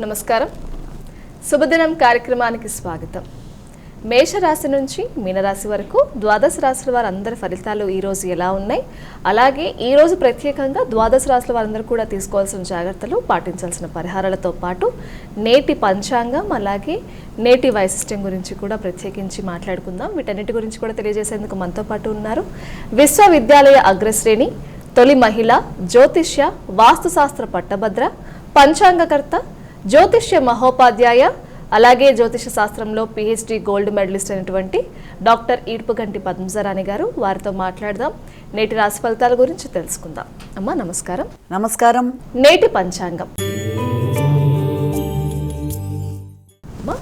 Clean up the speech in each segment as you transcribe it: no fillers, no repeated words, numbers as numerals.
నమస్కారం. శుభదినం కార్యక్రమానికి స్వాగతం. మేషరాశి నుంచి మీనరాశి వరకు ద్వాదశ రాశుల వారందరి ఫలితాలు ఈరోజు ఎలా ఉన్నాయి, అలాగే ఈరోజు ప్రత్యేకంగా ద్వాదశ రాశుల వారందరూ కూడా తీసుకోవాల్సిన జాగ్రత్తలు, పాటించాల్సిన పరిహారాలతో పాటు నేటి పంచాంగం అలాగే నేటి వైశిష్ట్యం గురించి కూడా ప్రత్యేకించి మాట్లాడుకుందాం. వీటన్నిటి గురించి కూడా తెలియజేసేందుకు మనతో పాటు ఉన్నారు విశ్వవిద్యాలయ అగ్రశ్రేణి, తొలి మహిళ, జ్యోతిష్య వాస్తుశాస్త్ర పట్టభద్ర, పంచాంగకర్త, జ్యోతిష్య మహోపాధ్యాయ, అలాగే జ్యోతిష శాస్త్రంలో పిహెచ్డి గోల్డ్ మెడలిస్ట్ అయినటువంటి డాక్టర్ ఈడ్పుగంటి పద్మజరాణి గారు. వారితో మాట్లాడదాం, నేటి రాశి ఫలితాల గురించి తెలుసుకుందాం. అమ్మా నమస్కారం. నమస్కారం. నేటి పంచాంగం.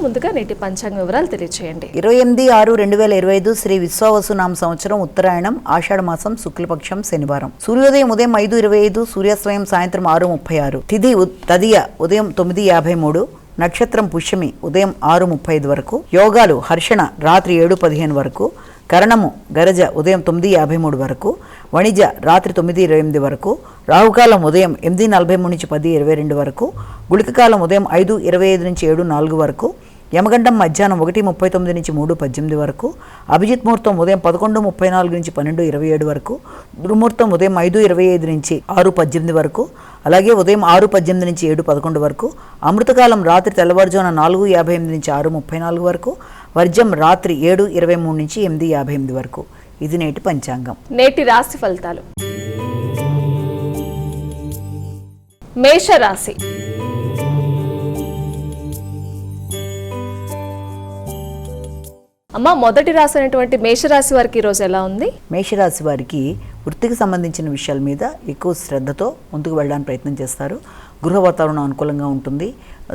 ముందుగా నేటి పంచాంగ వివరాలు తెలియచేయండి. 28/6/2025 శ్రీ విశ్వావసునామ సంవత్సరం, ఉత్తరాయణం, ఆషాఢ మాసం, శుక్లపక్షం, శనివారం. సూర్యోదయం ఉదయం 5:25, సూర్యాస్తమయం సాయంత్రం 6:36. తిథి తదియ ఉదయం 9:53, నక్షత్రం పుష్యమి ఉదయం 6:35 వరకు. యోగాలు హర్షణ రాత్రి 7:15 వరకు, కరణము గరజ ఉదయం 9:53 వరకు, వణిజ రాత్రి 9:28 వరకు, రాహుకాలం ఉదయం 8:43 నుంచి 10:22 వరకు, గుళికకాలం ఉదయం 5:25 నుంచి 7:04 వరకు, యమగండం మధ్యాహ్నం 1:39 నుంచి 3:18 వరకు, అభిజిత్ ముహూర్తం ఉదయం 11:34 నుంచి 12:27 వరకు, దుర్ముహూర్తం ఉదయం 5:25 నుంచి 6:18 వరకు, అలాగే ఉదయం 6:18 నుంచి 7:11 వరకు, అమృతకాలం రాత్రి తెల్లవారుజామున 4:58 నుంచి 6:34 వరకు, వర్జం రాత్రి 7:23 నుంచి 8:58 వరకు. ఇది నేటి పంచాంగం. నేటి రాశి ఫలితాలు. మేషరాశి. అమ్మ, మొదటి రాశి అయినటువంటి మేషరాశి వారికి ఈరోజు ఎలా ఉంది? మేషరాశి వారికి వృత్తికి సంబంధించిన విషయాల మీద ఎక్కువ శ్రద్ధతో ముందుకు వెళ్ళడానికి ప్రయత్నం చేస్తారు. గృహ వాతావరణం అనుకూలంగా ఉంటుంది.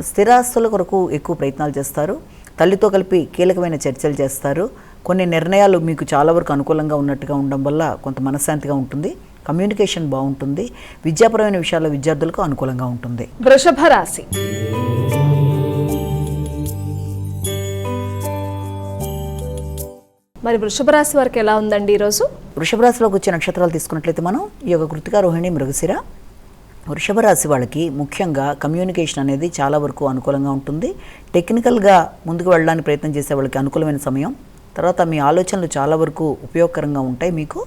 స్థిరాస్తుల కొరకు ఎక్కువ ప్రయత్నాలు చేస్తారు. తల్లితో కలిపి కీలకమైన చర్చలు చేస్తారు. కొన్ని నిర్ణయాలు మీకు చాలా వరకు అనుకూలంగా ఉన్నట్టుగా ఉండడం వల్ల కొంత మనశ్శాంతిగా ఉంటుంది. కమ్యూనికేషన్ బాగుంటుంది. విద్యాపరమైన విషయాల్లో విద్యార్థులకు అనుకూలంగా ఉంటుంది. వృషభ రాశి. మరి వృషభ రాశి వారికి ఎలా ఉందండి ఈరోజు? వృషభ రాశిలోకి వచ్చే నక్షత్రాలు తీసుకున్నట్లయితే మనం ఈ యొక్క కృతిక, రోహిణి, మృగశిర. వృషభ రాశి వాళ్ళకి ముఖ్యంగా కమ్యూనికేషన్ అనేది చాలా వరకు అనుకూలంగా ఉంటుంది. టెక్నికల్గా ముందుకు వెళ్ళడానికి ప్రయత్నం చేసే వాళ్ళకి అనుకూలమైన సమయం. తర్వాత మీ ఆలోచనలు చాలా వరకు ఉపయోగకరంగా ఉంటాయి మీకు.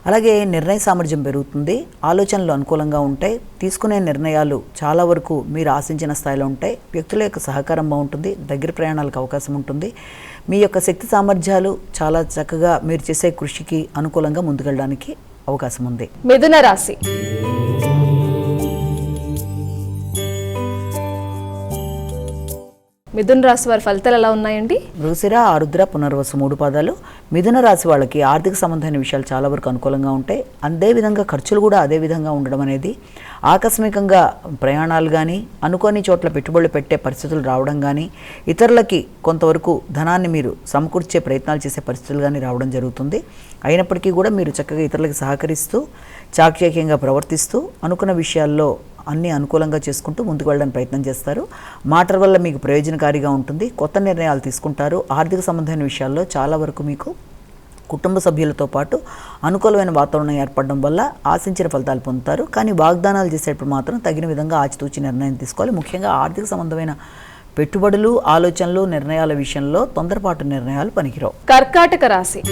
అలాగే నిర్ణయ సామర్థ్యం పెరుగుతుంది. ఆలోచనలు అనుకూలంగా ఉంటాయి. తీసుకునే నిర్ణయాలు చాలా వరకు మీరు ఆశించిన స్థాయిలో ఉంటాయి. వ్యక్తుల యొక్క సహకారం బాగుంటుంది. దగ్గర ప్రయాణాలకు అవకాశం ఉంటుంది. మీ యొక్క శక్తి సామర్థ్యాలు చాలా చక్కగా మీరు చేసే కృషికి అనుకూలంగా ముందుకెళ్ళడానికి అవకాశం ఉంది. మిథున రాశి. మిథున రాశి వారి ఫలితాలు ఎలా ఉన్నాయండి? మృగశిర, ఆరుద్ర, పునర్వసు 3 పాదాలు. మిథున రాశి వాళ్ళకి ఆర్థిక సంబంధమైన విషయాలు చాలా వరకు అనుకూలంగా ఉంటాయి. అదేవిధంగా ఖర్చులు కూడా అదే విధంగా ఉండడం అనేది, ఆకస్మికంగా ప్రయాణాలు కానీ, అనుకోని చోట్ల పెట్టుబడులు పెట్టే పరిస్థితులు రావడం కానీ, ఇతరులకి కొంతవరకు ధనాన్ని మీరు సమకూర్చే ప్రయత్నాలు చేసే పరిస్థితులు కానీ రావడం జరుగుతుంది. అయినప్పటికీ కూడా మీరు చక్కగా ఇతరులకు సహకరిస్తూ, చాకచక్యంగా ప్రవర్తిస్తూ, అనుకున్న విషయాల్లో అన్నీ అనుకూలంగా చేసుకుంటూ ముందుకు వెళ్ళడానికి ప్రయత్నం చేస్తారు. మాటల వల్ల మీకు ప్రయోజనకారిగా ఉంటుంది. కొత్త నిర్ణయాలు తీసుకుంటారు. ఆర్థిక సంబంధమైన విషయాల్లో చాలా వరకు మీకు కుటుంబ సభ్యులతో పాటు అనుకూలమైన వాతావరణం ఏర్పడడం వల్ల ఆశించిన ఫలితాలు పొందుతారు. కానీ వాగ్దానాలు చేసేటప్పుడు మాత్రం తగిన విధంగా ఆచితూచి నిర్ణయం తీసుకోవాలి. ముఖ్యంగా ఆర్థిక సంబంధమైన పెట్టుబడులు, ఆలోచనలు, నిర్ణయాల విషయంలో తొందరపాటు నిర్ణయాలు పనికిరావు. కర్కాటక రాశి.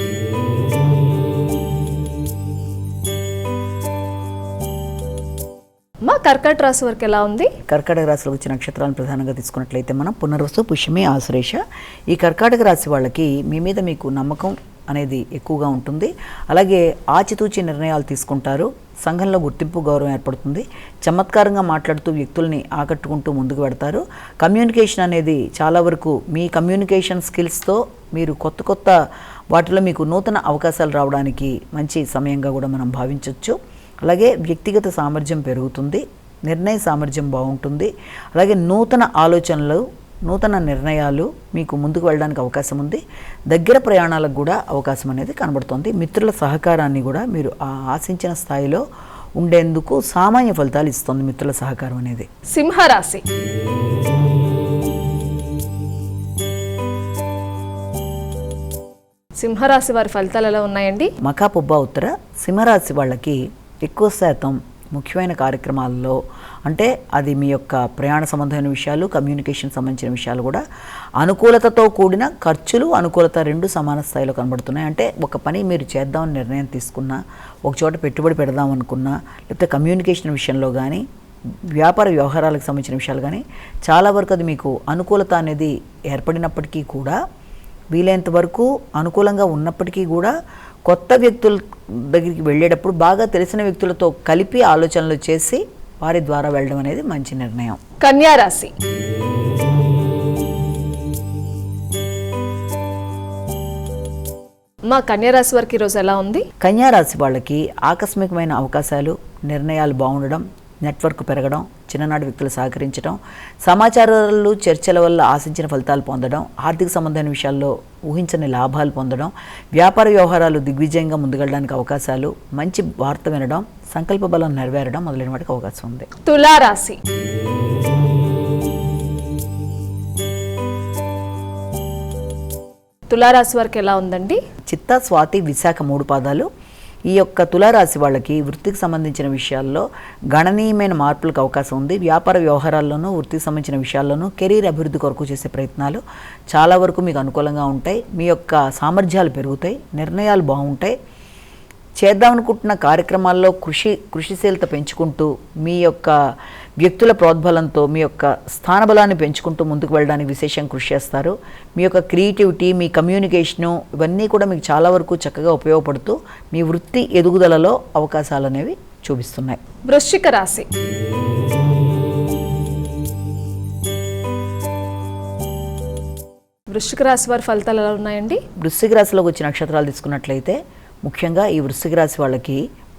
మా కర్కాటక రాశి వారికి ఎలా ఉంది? కర్కాటక రాశిలో వచ్చిన నక్షత్రాలను ప్రధానంగా తీసుకున్నట్లయితే మనం పునర్వసు, పుష్యమి, ఆశ్లేష. ఈ కర్కాటక రాశి వాళ్ళకి మీ మీద మీకు నమ్మకం అనేది ఎక్కువగా ఉంటుంది. అలాగే ఆచితూచి నిర్ణయాలు తీసుకుంటారు. సంఘంలో గుర్తింపు, గౌరవం ఏర్పడుతుంది. చమత్కారంగా మాట్లాడుతూ వ్యక్తుల్ని ఆకట్టుకుంటూ ముందుకు పెడతారు. కమ్యూనికేషన్ అనేది చాలా వరకు మీ కమ్యూనికేషన్ స్కిల్స్తో మీరు కొత్త వాటిలో మీకు నూతన అవకాశాలు రావడానికి మంచి సమయంగా కూడా మనం భావించవచ్చు. అలాగే వ్యక్తిగత సామర్థ్యం పెరుగుతుంది. నిర్ణయ సామర్థ్యం బాగుంటుంది. అలాగే నూతన ఆలోచనలు, నూతన నిర్ణయాలు మీకు ముందుకు వెళ్ళడానికి అవకాశం ఉంది. దగ్గర ప్రయాణాలకు కూడా అవకాశం అనేది కనబడుతుంది. మిత్రుల సహకారాన్ని కూడా మీరు ఆశించిన స్థాయిలో ఉండేందుకు సామాన్య ఫలితాలు ఇస్తుంది మిత్రుల సహకారం అనేది. సింహరాశి. సింహరాశి వారి ఫలితాలు ఎలా ఉన్నాయండి? మఖా పుబ్బ ఉత్తర సింహరాశి వాళ్ళకి ఎక్కువ శాతం ముఖ్యమైన కార్యక్రమాల్లో, అంటే అది మీ యొక్క ప్రయాణ సంబంధమైన విషయాలు, కమ్యూనికేషన్ సంబంధించిన విషయాలు కూడా అనుకూలతతో కూడిన ఖర్చులు, అనుకూలత రెండు సమాన స్థాయిలో కనబడుతున్నాయి. అంటే ఒక పని మీరు చేద్దామని నిర్ణయం తీసుకున్నా, ఒక చోట పెట్టుబడి పెడదాం అనుకున్నా, లేకపోతే కమ్యూనికేషన్ విషయంలో కానీ, వ్యాపార వ్యవహారాలకు సంబంధించిన విషయాలు కానీ చాలా వరకు అది మీకు అనుకూలత అనేది ఏర్పడినప్పటికీ కూడా, వీలైనంత వరకు అనుకూలంగా ఉన్నప్పటికీ కూడా కొత్త వ్యక్తుల దగ్గరికి వెళ్ళేటప్పుడు బాగా తెలిసిన వ్యక్తులతో కలిపి ఆలోచనలు చేసి వారి ద్వారా వెళ్ళడం అనేది మంచి నిర్ణయం. కన్యా రాశి. మా కన్యా రాశి వారికి ఈరోజు ఎలా ఉంది? కన్యా రాశి వాళ్ళకి ఆకస్మికమైన అవకాశాలు, నిర్ణయాలు బాగుండడం, నెట్వర్క్ పెరగడం, చిన్ననాటి వ్యక్తులు సహకరించడం, సమాచారాలు చర్చల వల్ల ఆశించిన ఫలితాలు పొందడం, ఆర్థిక సంబంధమైన విషయాల్లో ఊహించని లాభాలు పొందడం, వ్యాపార వ్యవహారాలు దిగ్విజయంగా ముందుకెళ్ళడానికి అవకాశాలు, మంచి వార్త వినడం, సంకల్ప బలం నెరవేరడం మొదలైన వాటికి అవకాశం ఉంది. తులారాశి. తులారాశి వారికి ఎలా ఉందండి? చిత్తా, స్వాతి, విశాఖ 3 పాదాలు. ఈ యొక్క తులారాశి వాళ్ళకి వృత్తికి సంబంధించిన విషయాల్లో గణనీయమైన మార్పులకు అవకాశం ఉంది. వ్యాపార వ్యవహారాల్లోనూ, వృత్తికి సంబంధించిన విషయాల్లోనూ కెరీర్ అభివృద్ధి కొరకు చేసే ప్రయత్నాలు చాలా వరకు మీకు అనుకూలంగా ఉంటాయి. మీ యొక్క సామర్థ్యాలు పెరుగుతాయి, నిర్ణయాలు బాగుంటాయి. చేద్దామనుకుంటున్న కార్యక్రమాల్లో కృషిశీలత పెంచుకుంటూ, మీ యొక్క వ్యక్తుల ప్రోద్బలంతో మీ యొక్క స్థానబలాన్ని పెంచుకుంటూ ముందుకు వెళ్ళడానికి విశేషంగా కృషి చేస్తారు. మీ యొక్క క్రియేటివిటీ, మీ కమ్యూనికేషను ఇవన్నీ కూడా మీకు చాలా వరకు చక్కగా ఉపయోగపడుతూ మీ వృత్తి ఎదుగుదలలో అవకాశాలు అనేవి చూపిస్తున్నాయి. వృశ్చిక రాశి. వృశ్చిక రాశి వారి ఫలితాలు ఎలా ఉన్నాయండి? వృశ్చిక రాశిలోకి వచ్చే నక్షత్రాలు తీసుకున్నట్లయితే ముఖ్యంగా ఈ వృశ్చిక రాశి వాళ్ళకి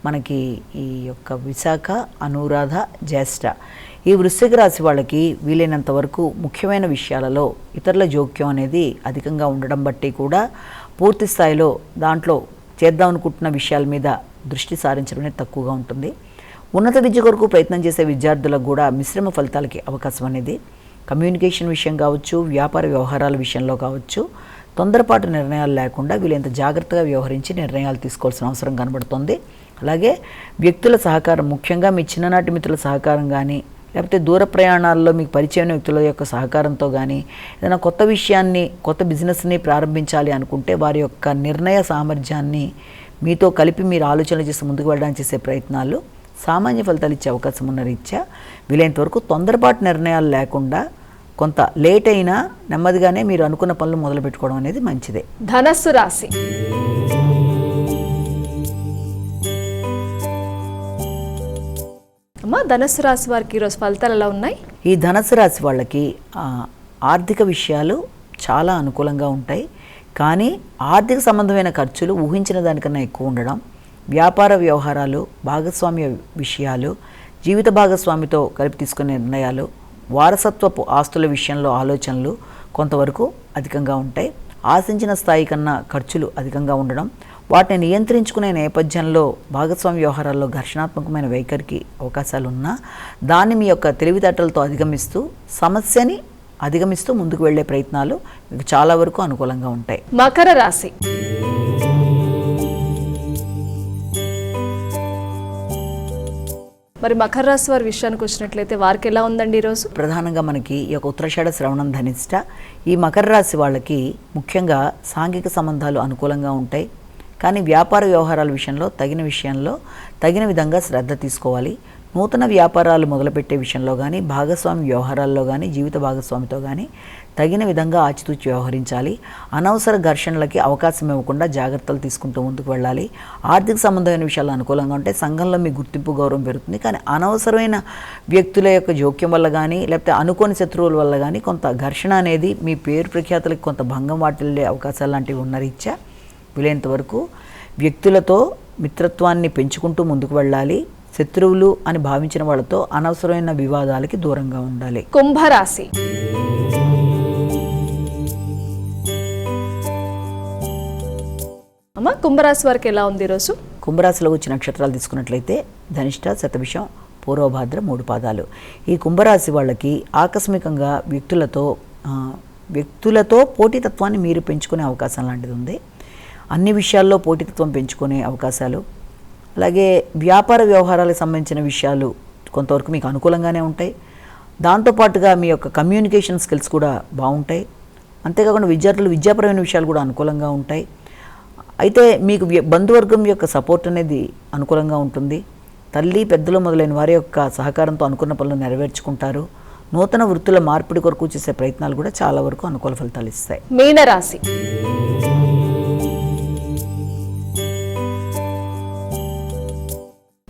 మనకి ఈ యొక్క విశాఖ, అనురాధ, జ్యేష్ఠ, ఈ వృశ్చిక రాశి వాళ్ళకి వీలైనంత వరకు ముఖ్యమైన విషయాలలో ఇతరుల జోక్యం అనేది అధికంగా ఉండడం బట్టి కూడా పూర్తి స్థాయిలో దాంట్లో చేద్దాం అనుకుంటున్న విషయాల మీద దృష్టి సారించడం అనేది తక్కువగా ఉంటుంది. ఉన్నత విద్య కొరకు ప్రయత్నం చేసే విద్యార్థులకు కూడా మిశ్రమ ఫలితాలకి అవకాశం అనేది, కమ్యూనికేషన్ విషయం కావచ్చు, వ్యాపార వ్యవహారాల విషయంలో కావచ్చు, తొందరపాటు నిర్ణయాలు లేకుండా వీళ్ళంత జాగ్రత్తగా వ్యవహరించి నిర్ణయాలు తీసుకోవాల్సిన అవసరం కనబడుతుంది. అలాగే వ్యక్తుల సహకారం, ముఖ్యంగా మీ చిన్ననాటి మిత్రుల సహకారం కానీ, లేకపోతే దూర ప్రయాణాల్లో మీకు పరిచయమైన వ్యక్తుల యొక్క సహకారంతో కానీ, ఏదైనా కొత్త విషయాన్ని, కొత్త బిజినెస్ని ప్రారంభించాలి అనుకుంటే వారి యొక్క నిర్ణయ సామర్థ్యాన్ని మీతో కలిపి మీరు ఆలోచనలు చేసి ముందుకు వెళ్ళడానికి చేసే ప్రయత్నాలు సామాన్య ఫలితాలు ఇచ్చే అవకాశం ఉన్న రీత్యా వీలైనంత వరకు తొందరపాటు నిర్ణయాలు లేకుండా కొంత లేట్ అయినా నెమ్మదిగానే మీరు అనుకున్న పనులు మొదలు పెట్టుకోవడం అనేది మంచిదే. ధనస్సు రాశి. అమ్మా, ధనస్సు రాశి వారికి ఈరోజు ఫలితాలు ఎలా ఉన్నాయి? ఈ ధనస్సు రాశి వాళ్ళకి ఆర్థిక విషయాలు చాలా అనుకూలంగా ఉంటాయి. కానీ ఆర్థిక సంబంధమైన ఖర్చులు ఊహించిన దానికన్నా ఎక్కువ ఉండడం, వ్యాపార వ్యవహారాలు, భాగస్వామ్య విషయాలు, జీవిత భాగస్వామితో కలిపి తీసుకునే నిర్ణయాలు, వారసత్వపు ఆస్తుల విషయంలో ఆలోచనలు కొంతవరకు అధికంగా ఉంటాయి. ఆశించిన స్థాయి కన్నా ఖర్చులు అధికంగా ఉండడం, వాటిని నియంత్రించుకునే నేపథ్యంలో భాగస్వామ్య వ్యవహారాల్లో ఘర్షణాత్మకమైన వైఖరికి అవకాశాలు ఉన్నా దాన్ని మీ యొక్క తెలివితేటలతో అధిగమిస్తూ, సమస్యని అధిగమిస్తూ ముందుకు వెళ్ళే ప్రయత్నాలు మీకు చాలా వరకు అనుకూలంగా ఉంటాయి. మకర రాశి. మరి మకర రాశి వారి విషయానికి వచ్చినట్లయితే వారికి ఎలా ఉందండి ఈరోజు? ప్రధానంగా మనకి ఈ యొక్క ఉత్తరాషాఢ, శ్రవణం, ధనిష్ట ఈ మకర రాశి వాళ్ళకి ముఖ్యంగా సాంఘిక సంబంధాలు అనుకూలంగా ఉంటాయి. కానీ వ్యాపార వ్యవహారాల విషయంలో తగిన విధంగా శ్రద్ధ తీసుకోవాలి. నూతన వ్యాపారాలు మొదలుపెట్టే విషయంలో కానీ, భాగస్వామి వ్యవహారాల్లో కానీ, జీవిత భాగస్వామితో కానీ తగిన విధంగా ఆచితూచి వ్యవహరించాలి. అనవసర ఘర్షణలకి అవకాశం ఇవ్వకుండా జాగ్రత్తలు తీసుకుంటూ ముందుకు వెళ్ళాలి. ఆర్థిక సంబంధమైన విషయాలు అనుకూలంగా ఉంటే సంఘంలో మీ గుర్తింపు, గౌరవం పెరుగుతుంది. కానీ అనవసరమైన వ్యక్తుల యొక్క జోక్యం వల్ల కానీ, లేకపోతే అనుకోని శత్రువుల వల్ల కానీ కొంత ఘర్షణ అనేది మీ పేరు ప్రఖ్యాతులకు కొంత భంగం వాటిల్లే అవకాశాలు లాంటివి ఉన్న రీత్యా వీలైనంత వరకు వ్యక్తులతో మిత్రత్వాన్ని పెంచుకుంటూ ముందుకు వెళ్ళాలి. శత్రువులు అని భావించిన వాళ్ళతో అనవసరమైన వివాదాలకి దూరంగా ఉండాలి. కుంభరాశి. అమ్మ, కుంభరాశి వారికి ఎలా ఉంది ఈరోజు? కుంభరాశిలో వచ్చిన నక్షత్రాలు తీసుకున్నట్లయితే ధనిష్ట, శతభిషం, పూర్వభాద్ర 3 పాదాలు. ఈ కుంభరాశి వాళ్ళకి ఆకస్మికంగా వ్యక్తులతో పోటీతత్వాన్ని మీరు పెంచుకునే అవకాశం లాంటిది ఉంది. అన్ని విషయాల్లో పోటీతత్వం పెంచుకునే అవకాశాలు, అలాగే వ్యాపార వ్యవహారాలకు సంబంధించిన విషయాలు కొంతవరకు మీకు అనుకూలంగానే ఉంటాయి. దాంతోపాటుగా మీ యొక్క కమ్యూనికేషన్ స్కిల్స్ కూడా బాగుంటాయి. అంతేకాకుండా విద్యార్థులు విద్యాపరమైన విషయాలు కూడా అనుకూలంగా ఉంటాయి. అయితే మీకు బంధువర్గం యొక్క సపోర్ట్ అనేది అనుకూలంగా ఉంటుంది. తల్లి పెద్దలు మొదలైన వారి యొక్క సహకారంతో అనుకున్న పనులు నెరవేర్చుకుంటారు. నూతన వృత్తుల మార్పిడి కొరకు చేసే ప్రయత్నాలు కూడా చాలా వరకు అనుకూల ఫలితాలు ఇస్తాయి. మీనరాశి.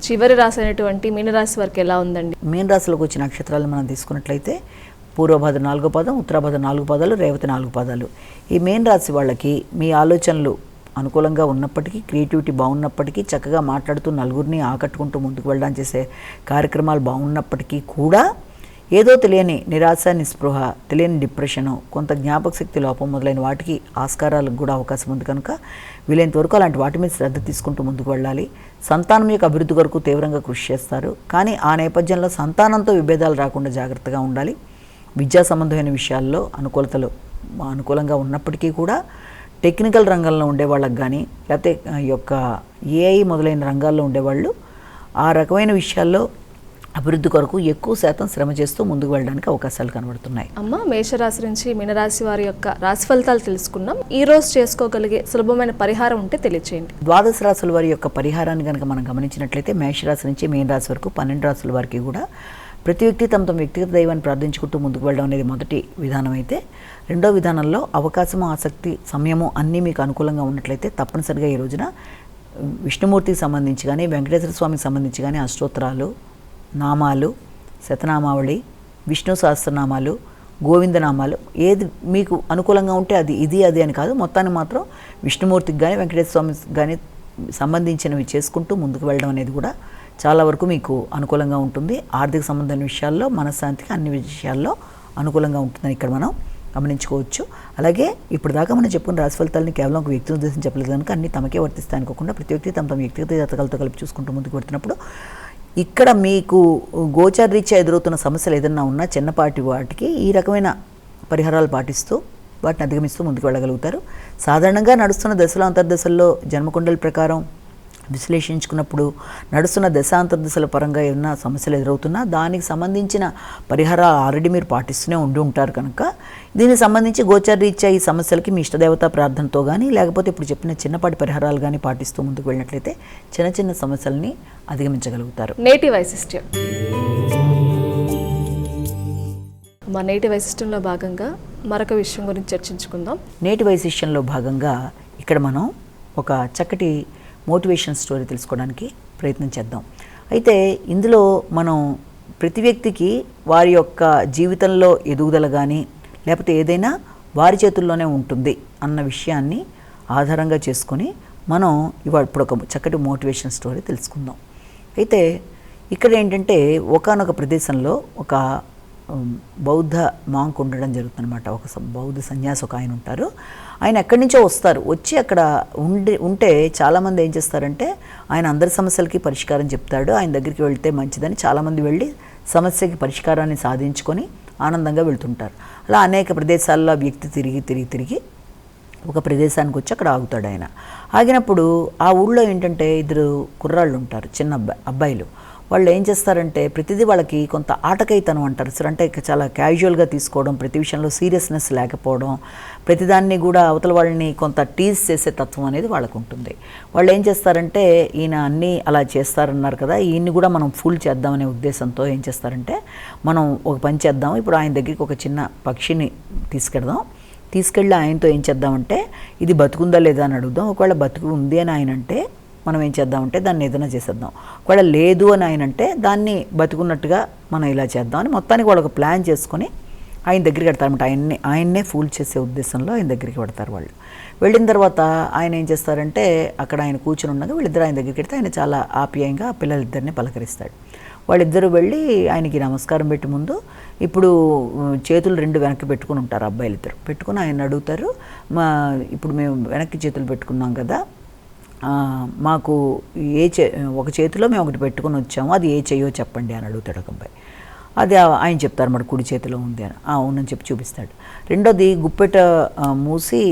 చివరి రాశి అయినటువంటి మీనరాశి వారికి ఎలా ఉందండి? మీనరాశిలోకి వచ్చిన నక్షత్రాలను మనం తీసుకున్నట్లయితే పూర్వభద్ర 4వ పాదం, ఉత్తరాభద్ర 4 పాదాలు, రేవతి 4 పాదాలు. ఈ మీనరాశి వాళ్ళకి మీ ఆలోచనలు అనుకూలంగా ఉన్నప్పటికీ, క్రియేటివిటీ బాగున్నప్పటికీ, చక్కగా మాట్లాడుతూ నలుగురిని ఆకట్టుకుంటూ ముందుకు వెళ్ళడానికి చేసే కార్యక్రమాలు బాగున్నప్పటికీ కూడా ఏదో తెలియని నిరాశ, నిస్పృహ, తెలియని డిప్రెషను, కొంత జ్ఞాపక శక్తి లోపం మొదలైన వాటికి ఆస్కారాలకు కూడా అవకాశం ఉంది కనుక వీలైనంత వరకు అలాంటి వాటి మీద శ్రద్ధ తీసుకుంటూ ముందుకు వెళ్ళాలి. సంతానం యొక్క అభివృద్ధి కొరకు తీవ్రంగా కృషి చేస్తారు. కానీ ఆ నేపథ్యంలో సంతానంతో విభేదాలు రాకుండా జాగ్రత్తగా ఉండాలి. విద్యా సంబంధమైన విషయాల్లో అనుకూలంగా ఉన్నప్పటికీ కూడా టెక్నికల్ రంగంలో ఉండే వాళ్ళకి కానీ, లేకపోతే ఈ యొక్క ఏఐ మొదలైన రంగాల్లో ఉండేవాళ్ళు ఆ రకమైన విషయాల్లో అభివృద్ధి కొరకు ఎక్కువ శాతం శ్రమ చేస్తూ ముందుకు వెళ్ళడానికి అవకాశాలు కనబడుతున్నాయి. అమ్మ, మేషరాశి నుంచి మీనరాశి వారి యొక్క రాశి ఫలితాలు తెలుసుకున్నాం. ఈ రోజు చేసుకోగలిగే సులభమైన పరిహారం ఉంటే తెలియచేయండి. ద్వాదశ రాశుల వారి యొక్క పరిహారాన్ని కనుక మనం గమనించినట్లయితే మేషరాశి నుంచి మీనరాశి వరకు 12 రాశుల వారికి కూడా ప్రతి వ్యక్తి తమ వ్యక్తిగత దైవాన్ని ప్రార్థించుకుంటూ ముందుకు వెళ్ళడం అనేది మొదటి విధానం అయితే, రెండో విధానంలో అవకాశము, ఆసక్తి, సమయము అన్నీ మీకు అనుకూలంగా ఉన్నట్లయితే తప్పనిసరిగా ఈ రోజున విష్ణుమూర్తికి సంబంధించి కానీ, వెంకటేశ్వర స్వామికి సంబంధించి కానీ అష్టోత్తరాలు, నామాలు, శతనామావళి, విష్ణు సహస్రనామాలు, గోవిందనామాలు ఏది మీకు అనుకూలంగా ఉంటే అది అని కాదు, మొత్తాన్ని మాత్రం విష్ణుమూర్తికి కానీ వెంకటేశ్వర స్వామికి కానీ సంబంధించినవి చేసుకుంటూ ముందుకు వెళ్ళడం అనేది కూడా చాలా వరకు మీకు అనుకూలంగా ఉంటుంది. ఆర్థిక సంబంధమైన విషయాల్లో, మనశ్శాంతికి అన్ని విషయాల్లో అనుకూలంగా ఉంటుందని ఇక్కడ మనం గమనించుకోవచ్చు. అలాగే ఇప్పుడు దాకా మనం చెప్పుకున్న రాశి ఫలితాలని కేవలం ఒక వ్యక్తిని ఉద్దేశం చెప్పలేదు కనుక అన్ని తమకే వర్తిస్తాయి అనుకోకుండా ప్రతి వ్యక్తి తమ వ్యక్తిగత జాతకాలతో కలిపి చూసుకుంటూ ముందుకు పెడుతున్నప్పుడు ఇక్కడ మీకు గోచారరీత్యా ఎదురవుతున్న సమస్యలు ఏదన్నా ఉన్నా చిన్నపాటి వాటికి ఈ రకమైన పరిహారాలు పాటిస్తూ వాటిని అధిగమిస్తూ ముందుకు వెళ్ళగలుగుతారు. సాధారణంగా నడుస్తున్న దశలో అంతర్దశల్లో జన్మకుండలి ప్రకారం విశ్లేషించుకున్నప్పుడు నడుస్తున్న దశాంతర్దశల పరంగా ఏమన్నా సమస్యలు ఎదురవుతున్నా దానికి సంబంధించిన పరిహారాలు ఆల్రెడీ మీరు పాటిస్తూనే ఉంటారు కనుక దీనికి సంబంధించి గోచారరీత్యా ఈ సమస్యలకి మీ ఇష్టదేవతా ప్రార్థనతో కానీ, లేకపోతే ఇప్పుడు చెప్పిన చిన్నపాటి పరిహారాలు కానీ పాటిస్తూ ముందుకు వెళ్ళినట్లయితే చిన్న చిన్న సమస్యల్ని అధిగమించగలుగుతారు. నేటి వైశిష్ట్యం. మా నేటి వైశిష్ట్యంలో భాగంగా మరొక విషయం గురించి చర్చించుకుందాం. నేటి వైశిష్ట్యంలో భాగంగా ఇక్కడ మనం ఒక చక్కటి మోటివేషన్ స్టోరీ తెలుసుకోవడానికి ప్రయత్నం చేద్దాం. అయితే ఇందులో మనం ప్రతి వ్యక్తికి వారి యొక్క జీవితంలో ఎదుగుదల కానీ లేకపోతే ఏదైనా వారి చేతుల్లోనే ఉంటుంది అన్న విషయాన్ని ఆధారంగా చేసుకొని మనం ఇప్పుడు ఒక చక్కటి మోటివేషన్ స్టోరీ తెలుసుకుందాం. అయితే ఇక్కడ ఏంటంటే ఒకానొక ప్రదేశంలో ఒక బౌద్ధ మాంక్ ఉండడం జరుగుతుందన్నమాట. ఒక బౌద్ధ సన్యాసి ఒక ఆయన ఉంటారు. ఆయన ఎక్కడి నుంచో వస్తారు. వచ్చి అక్కడ ఉంటే చాలామంది ఏం చేస్తారంటే ఆయన అందరి సమస్యలకి పరిష్కారం చెప్తాడు, ఆయన దగ్గరికి వెళ్తే మంచిదని చాలామంది వెళ్ళి సమస్యకి పరిష్కారాన్ని సాధించుకొని ఆనందంగా వెళ్తుంటారు. అలా అనేక ప్రదేశాల్లో వ్యక్తి తిరిగి ఒక ప్రదేశానికి వచ్చి అక్కడ ఆగుతాడు. ఆయన ఆగినప్పుడు ఆ ఊళ్ళో ఏంటంటే 2 కుర్రాళ్ళు ఉంటారు, చిన్న అబ్బాయిలు. వాళ్ళు ఏం చేస్తారంటే ప్రతిదీ వాళ్ళకి కొంత ఆటకైతనం అంటారు సార్, అంటే చాలా క్యాజువల్గా తీసుకోవడం, ప్రతి విషయంలో సీరియస్నెస్ లేకపోవడం, ప్రతిదాన్ని కూడా అవతల వాళ్ళని కొంత టీజ్ చేసే తత్వం అనేది వాళ్ళకు ఉంటుంది. వాళ్ళు ఏం చేస్తారంటే ఈయన అన్నీ అలా చేస్తారన్నారు కదా, ఈయన్ని కూడా మనం ఫుల్ చేద్దామనే ఉద్దేశంతో ఏం చేస్తారంటే మనం ఒక పని చేద్దాం, ఇప్పుడు ఆయన దగ్గరికి ఒక చిన్న పక్షిని తీసుకెళ్ళి ఆయనతో ఏం చేద్దామంటే ఇది బతుకుందా లేదా అని అడుగుదాం. ఒకవేళ బతుకు ఉంది అని ఆయన అంటే మనం ఏం చేద్దామంటే దాన్ని ఏదైనా చేసేద్దాం, ఒకవేళ లేదు అని ఆయన అంటే దాన్ని బతుకున్నట్టుగా మనం ఇలా చేద్దాం అని మొత్తానికి వాళ్ళు ఒక ప్లాన్ చేసుకొని ఆయన దగ్గరికి పెడతారన్నమాట. ఆయన్నే ఫూల్ చేసే ఉద్దేశంలో ఆయన దగ్గరికి పెడతారు. వాళ్ళు వెళ్ళిన తర్వాత ఆయన ఏం చేస్తారంటే అక్కడ ఆయన కూర్చుని ఉండగా వీళ్ళిద్దరు ఆయన దగ్గరికి వెళ్తే ఆయన చాలా ఆప్యాయంగా పిల్లలిద్దరిని పలకరిస్తాడు. వాళ్ళిద్దరూ వెళ్ళి ఆయనకి నమస్కారం పెట్టి ముందు ఇప్పుడు చేతులు 2 వెనక్కి పెట్టుకుని ఉంటారు. అబ్బాయిలు ఇద్దరు పెట్టుకుని ఆయన అడుగుతారు, ఇప్పుడు మేము వెనక్కి చేతులు పెట్టుకున్నాం కదా, మాకు ఒక చేతిలో మేము ఒకటి పెట్టుకుని వచ్చాము, అది ఏ చెయ్యో చెప్పండి అని అడుగుతాడు ఒక అబ్బాయి. అది ఆయన చెప్తారు మరి కుడి చేతిలో ఉంది అని. అవునని చెప్పి చూపిస్తాడు. రెండోది గుప్పెట మూసి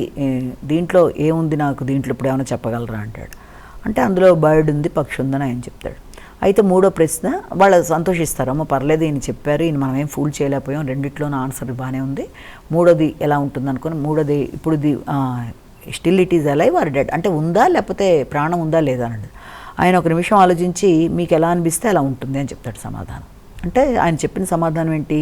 దీంట్లో ఏముంది నాకు దీంట్లో ఇప్పుడు ఏమైనా చెప్పగలరా అంటాడు. అంటే అందులో బర్డ్ ఉంది, పక్షి ఉందని ఆయన చెప్తాడు. అయితే మూడో ప్రశ్న వాళ్ళు సంతోషిస్తారు, అమ్మ పర్లేదు ఈయన చెప్పారు, ఈయన మనం ఏం ఫూల్ చేయలేకపోయాం, రెండిట్లోనూ ఆన్సర్ బాగానే ఉంది, మూడోది ఎలా ఉంటుంది అనుకుని మూడోది ఇప్పుడు still it is alive or dead, అంటే ఉందా లేకపోతే ప్రాణం ఉందా లేదా అన్నది. ఆయన ఒక నిమిషం ఆలోచించి మీకు ఎలా అనిపిస్తే అలా ఉంటుంది అని చెప్తాడు సమాధానం. అంటే ఆయన చెప్పిన సమాధానం ఏంటి,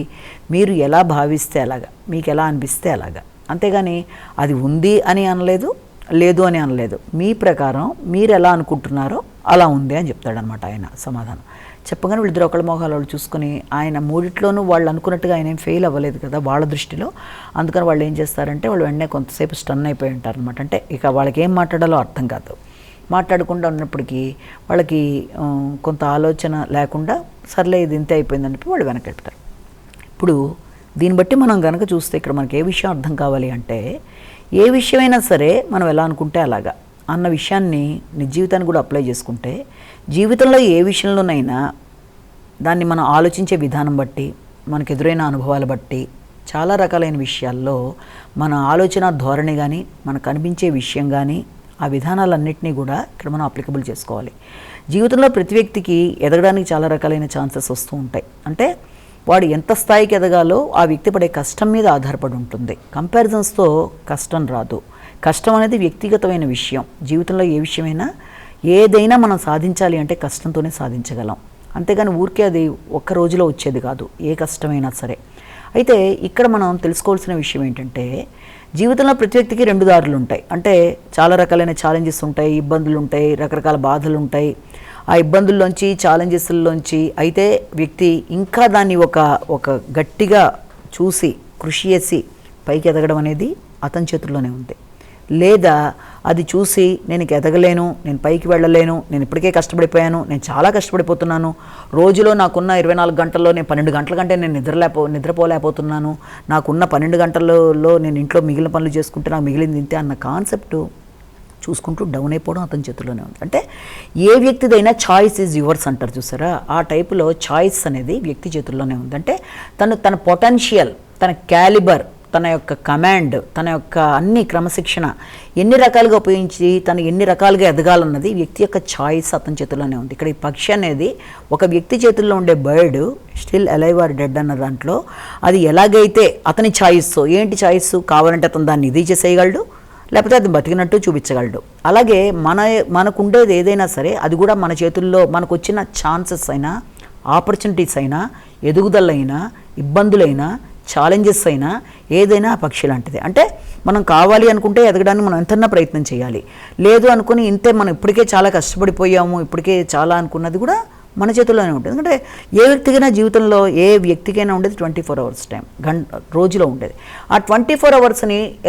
మీరు ఎలా భావిస్తే అలాగా, మీకు ఎలా అనిపిస్తే అలాగా, అంతేగాని అది ఉంది అని అనలేదు, లేదు అని అనలేదు, మీ ప్రకారం మీరు ఎలా అనుకుంటున్నారో అలా ఉంది అని చెప్తాడనమాట ఆయన సమాధానం. చెప్పగానే వీళ్ళిద్దరు ఒకళ్ళ మొహాలు వాళ్ళు చూసుకుని, ఆయన మూడిట్లోనూ వాళ్ళు అనుకున్నట్టుగా ఆయన ఏం ఫెయిల్ అవ్వలేదు కదా వాళ్ళ దృష్టిలో, అందుకని వాళ్ళు ఏం చేస్తారంటే వాళ్ళు వెంటనే కొంతసేపు స్టన్ అయిపోయి ఉంటారు అనమాట. అంటే ఇక వాళ్ళకి ఏం మాట్లాడాలో అర్థం కాదు, మాట్లాడకుండా ఉన్నప్పటికీ వాళ్ళకి కొంత ఆలోచన లేకుండా సర్లే ఇది ఇంతే అయిపోయిందని వాళ్ళు వెనకెళ్తారు. ఇప్పుడు దీన్ని బట్టి మనం కనుక చూస్తే ఇక్కడ మనకి ఏ విషయం అర్థం కావాలి అంటే, ఏ విషయమైనా సరే మనం ఎలా అనుకుంటే అలాగా అన్న విషయాన్ని నీ జీవితాన్ని కూడా అప్లై చేసుకుంటే, జీవితంలో ఏ విషయంలోనైనా దాన్ని మనం ఆలోచించే విధానం బట్టి, మనకు ఎదురైన అనుభవాలు బట్టి, చాలా రకాలైన విషయాల్లో మన ఆలోచన ధోరణి కానీ, మనకు అనిపించే విషయం కానీ, ఆ విధానాలన్నింటినీ కూడా ఇక్కడ మనం అప్లికబుల్ చేసుకోవాలి. జీవితంలో ప్రతి వ్యక్తికి ఎదగడానికి చాలా రకాలైన ఛాన్సెస్ వస్తూ ఉంటాయి. అంటే వాడు ఎంత స్థాయికి ఎదగాలో ఆ వ్యక్తి పడే కష్టం మీద ఆధారపడి ఉంటుంది. కంపారిజన్స్తో కష్టం రాదు. కష్టం అనేది వ్యక్తిగతమైన విషయం. జీవితంలో ఏ విషయమైనా ఏదైనా మనం సాధించాలి అంటే కష్టంతోనే సాధించగలం, అంతేగాని ఊరికే అది ఒక్క రోజులో వచ్చేది కాదు, ఏ కష్టమైనా సరే. అయితే ఇక్కడ మనం తెలుసుకోవాల్సిన విషయం ఏంటంటే, జీవితంలో ప్రతి వ్యక్తికి రెండు దారులు ఉంటాయి. అంటే చాలా రకాలైన ఛాలెంజెస్ ఉంటాయి, ఇబ్బందులు ఉంటాయి, రకరకాల బాధలు ఉంటాయి. ఆ ఇబ్బందుల్లోంచి, ఛాలెంజెస్లోంచి అయితే వ్యక్తి ఇంకా దాన్ని ఒక గట్టిగా చూసి కృషి చేసి పైకి ఎదగడం అనేది అతని చేతుల్లోనే ఉంది. లేదా అది చూసి నేను ఎదగలేను, నేను పైకి వెళ్ళలేను, నేను ఇప్పటికే కష్టపడిపోయాను, నేను చాలా కష్టపడిపోతున్నాను, రోజులో నాకున్న 24 గంటల్లో నేను 12 గంటల కంటే నేను నిద్రపోలేకపోతున్నాను, నాకున్న 12 గంటల్లో నేను ఇంట్లో మిగిలిన పనులు చేసుకుంటే నాకు మిగిలింది ఇంతే అన్న కాన్సెప్టు చూసుకుంటూ డౌన్ అయిపోవడం అతని చేతుల్లోనే ఉంది. అంటే ఏ వ్యక్తిదైనా చాయిస్ ఈజ్ యువర్స్ అంటారు చూసారా, ఆ టైపులో చాయిస్ అనేది వ్యక్తి చేతుల్లోనే ఉంది. అంటే తన పొటెన్షియల్, తన క్యాలిబర్, తన యొక్క కమాండ్, తన యొక్క అన్ని క్రమశిక్షణ ఎన్ని రకాలుగా ఉపయోగించి తను ఎన్ని రకాలుగా ఎదగాలన్నది వ్యక్తి యొక్క చాయిస్ అతని చేతుల్లోనే ఉంది. ఇక్కడ ఈ పక్షి అనేది ఒక వ్యక్తి చేతుల్లో ఉండే bird, still alive or dead అన్న దాంట్లో అది ఎలాగైతే అతని చాయిస్, ఏంటి చాయిస్, కావాలంటే అతను దాన్ని ఇది చేసేయగలడు, లేకపోతే అది బతికినట్టు చూపించగలడు. అలాగే మనకుండేది ఏదైనా సరే అది కూడా మన చేతుల్లో, మనకు వచ్చిన ఛాన్సెస్ అయినా, ఆపర్చునిటీస్ అయినా, ఎదుగుదలైనా, ఇబ్బందులైనా, ఛాలెంజెస్ అయినా ఏదైనా పక్షి లాంటిది. అంటే మనం కావాలి అనుకుంటే ఎదగడానికి మనం ఎంతన్నా ప్రయత్నం చేయాలి, లేదు అనుకుని ఇంతే మనం ఇప్పటికే చాలా కష్టపడిపోయాము, ఇప్పటికే చాలా అనుకున్నది కూడా మన చేతుల్లోనే ఉంటుంది. ఎందుకంటే ఏ వ్యక్తికైనా జీవితంలో ఏ వ్యక్తికైనా ఉండేది 24 hours టైం, రోజులో ఉండేది. ఆ 24 hours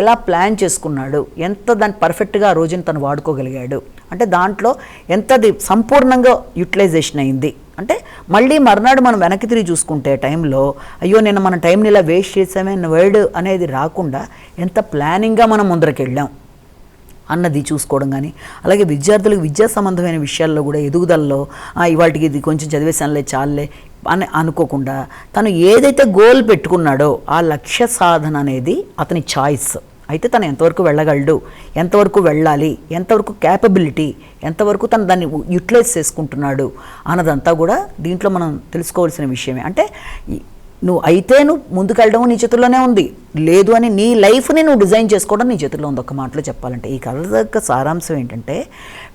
ఎలా ప్లాన్ చేసుకున్నాడు, ఎంత దాన్ని పర్ఫెక్ట్గా ఆ రోజుని తను వాడుకోగలిగాడు, అంటే దాంట్లో ఎంతది సంపూర్ణంగా యూటిలైజేషన్ అయింది. అంటే మళ్ళీ మర్నాడు మనం వెనక్కి తిరిగి చూసుకుంటే టైంలో అయ్యో నేను మన టైంని ఇలా వేస్ట్ చేసామే అన్న వర్డ్ అనేది రాకుండా ఎంత ప్లానింగ్గా మనం ముందరికి వెళ్ళాం అన్నది చూసుకోవడం. కానీ అలాగే విద్యార్థులకు విద్యా సంబంధమైన విషయాల్లో కూడా ఎదుగుదలలో ఇవాటికి ఇది కొంచెం చదివేసానులే చాలే అని అనుకోకుండా తను ఏదైతే గోల్ పెట్టుకున్నాడో ఆ లక్ష్య సాధన అనేది అతని చాయిస్. అయితే తను ఎంతవరకు వెళ్ళగలడు, ఎంతవరకు వెళ్ళాలి, ఎంతవరకు క్యాపబిలిటీ, ఎంతవరకు తను దాన్ని యూటిలైజ్ చేసుకుంటున్నాడు అన్నదంతా కూడా దీంట్లో మనం తెలుసుకోవాల్సిన విషయమే. అంటే నువ్వు ముందుకెళ్ళడం నీ చేతుల్లోనే ఉంది, లేదు అని నీ లైఫ్ని నువ్వు డిజైన్ చేసుకోవడం నీ చేతుల్లో ఉంది. ఒక మాటలో చెప్పాలంటే ఈ కథ యొక్క సారాంశం ఏంటంటే,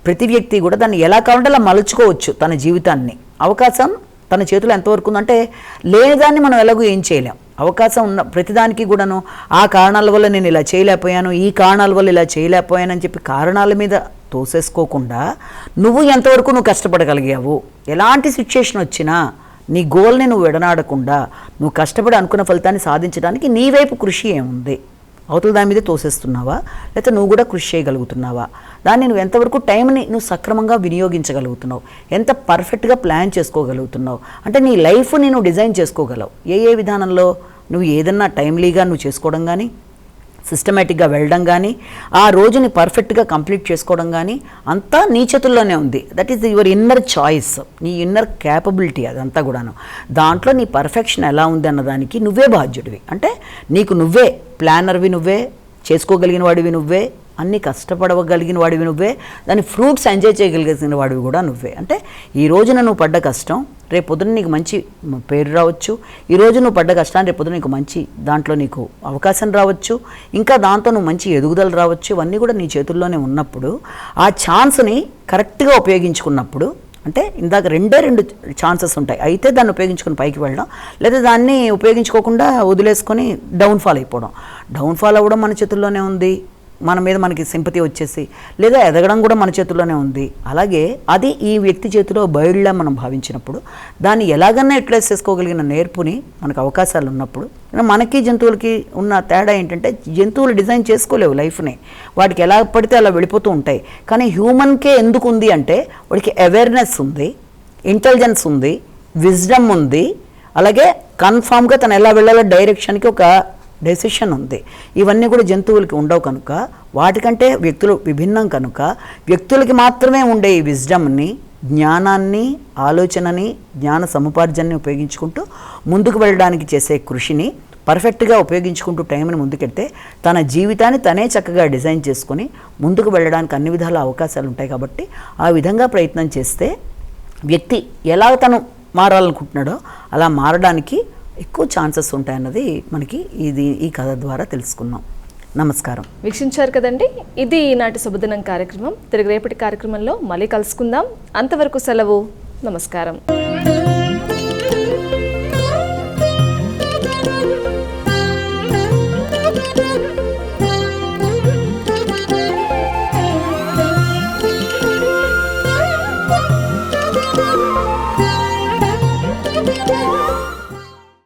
ప్రతి వ్యక్తి కూడా దాన్ని ఎలా కావాలంటే అలా మలుచుకోవచ్చు తన జీవితాన్ని. అవకాశం తన చేతిలో ఎంతవరకు ఉందంటే, లేనిదాన్ని మనం ఎలాగో ఏం చేయలేం. అవకాశం ఉన్న ప్రతిదానికి కూడాను ఆ కారణాల వల్ల నేను ఇలా చేయలేకపోయాను, ఈ కారణాల వల్ల ఇలా చేయలేకపోయాను అని చెప్పి కారణాల మీద తోసేసుకోకుండా నువ్వు ఎంతవరకు నువ్వు కష్టపడగలిగావు, ఎలాంటి సిచ్యుయేషన్ వచ్చినా నీ గోల్ని నువ్వు విడనాడకుండా నువ్వు కష్టపడి అనుకున్న ఫలితాన్ని సాధించడానికి నీ వైపు కృషి ఏముంది, అవతల దాని మీద తోసేస్తున్నావా, లేకపోతే నువ్వు కూడా కృషి చేయగలుగుతున్నావా, దాన్ని నువ్వు ఎంతవరకు టైంని నువ్వు సక్రమంగా వినియోగించగలుగుతున్నావు, ఎంత పర్ఫెక్ట్గా ప్లాన్ చేసుకోగలుగుతున్నావు, అంటే నీ లైఫ్ని నువ్వు డిజైన్ చేసుకోగలవు. ఏ విధానంలో నువ్వు ఏదన్నా టైమ్లీగా నువ్వు చేసుకోవడం కానీ, సిస్టమేటిక్గా వెళ్ళడం కానీ, ఆ రోజుని పర్ఫెక్ట్గా కంప్లీట్ చేసుకోవడం కానీ అంతా నీ చేతుల్లోనే ఉంది. That is your inner choice, నీ ఇన్నర్ క్యాపబిలిటీ అదంతా కూడాను. దాంట్లో నీ పర్ఫెక్షన్ ఎలా ఉంది అన్నదానికి నువ్వే బాధ్యుడివి. అంటే నీకు నువ్వే ప్లానర్వి, నువ్వే చేసుకోగలిగిన వాడివి, నువ్వే అన్ని కష్టపడగలిగిన వాడివి నువ్వే, దాని ఫ్రూట్స్ ఎంజాయ్ చేయగలిగిన వాడివి కూడా నువ్వే. అంటే ఈ రోజున నువ్వు పడ్డ కష్టం రేపు పొద్దున నీకు మంచి పేరు రావచ్చు, ఈ రోజు నువ్వు పడ్డ కష్టాన్ని రేపు పొద్దున నీకు మంచి దాంట్లో నీకు అవకాశం రావచ్చు, ఇంకా దాంతో నువ్వు మంచి ఎదుగుదల రావచ్చు. ఇవన్నీ కూడా నీ చేతుల్లోనే ఉన్నప్పుడు ఆ ఛాన్స్ని కరెక్ట్గా ఉపయోగించుకున్నప్పుడు, అంటే ఇందాక రెండు ఛాన్సెస్ ఉంటాయి, అయితే దాన్ని ఉపయోగించుకొని పైకి వెళ్ళడం, లేదా దాన్ని ఉపయోగించుకోకుండా వదిలేసుకొని డౌన్ఫాల్ అయిపోవడం. డౌన్ఫాల్ అవ్వడం మన చేతుల్లోనే ఉంది, మన మీద మనకి సింపతి వచ్చేసి, లేదా ఎదగడం కూడా మన చేతుల్లోనే ఉంది. అలాగే అది ఈ వ్యక్తి చేతిలో బయలులా మనం భావించినప్పుడు దాన్ని ఎలాగన్నా యూటిలైజ్ చేసుకోగలిగిన నేర్పుని మనకు అవకాశాలు ఉన్నప్పుడు, మనకి జంతువులకి ఉన్న తేడా ఏంటంటే జంతువులు డిజైన్ చేసుకోలేవు లైఫ్ని, వాటికి ఎలా పడితే అలా వెళ్ళిపోతూ ఉంటాయి. కానీ హ్యూమన్కే ఎందుకు ఉంది అంటే వాడికి అవేర్నెస్ ఉంది, ఇంటెలిజెన్స్ ఉంది, విజ్డమ్ ఉంది, అలాగే కన్ఫామ్గా తను ఎలా వెళ్ళాలో డైరెక్షన్కి ఒక డెసిషన్ ఉంది. ఇవన్నీ కూడా జంతువులకి ఉండవు కనుక, వాటికంటే వ్యక్తులు విభిన్నం కనుక వ్యక్తులకి మాత్రమే ఉండే ఈ విజ్డమ్ని, జ్ఞానాన్ని, ఆలోచనని, జ్ఞాన సముపార్జనని ఉపయోగించుకుంటూ ముందుకు వెళ్ళడానికి చేసే కృషిని పర్ఫెక్ట్గా ఉపయోగించుకుంటూ టైంని ముందుకెళ్తే తన జీవితాన్ని తనే చక్కగా డిజైన్ చేసుకొని ముందుకు వెళ్ళడానికి అన్ని విధాల అవకాశాలు ఉంటాయి. కాబట్టి ఆ విధంగా ప్రయత్నం చేస్తే వ్యక్తి ఎలా తను మారాలనుకుంటున్నాడో అలా మారడానికి ఎక్కువ ఛాన్సెస్ ఉంటాయన్నది మనకి ఈ కథ ద్వారా తెలుసుకున్నాం. నమస్కారం. వీక్షించారు కదండి, ఇది ఈనాటి శుభదినం కార్యక్రమం. తిరిగి రేపటి కార్యక్రమంలో మళ్ళీ కలుసుకుందాం. అంతవరకు సెలవు. నమస్కారం.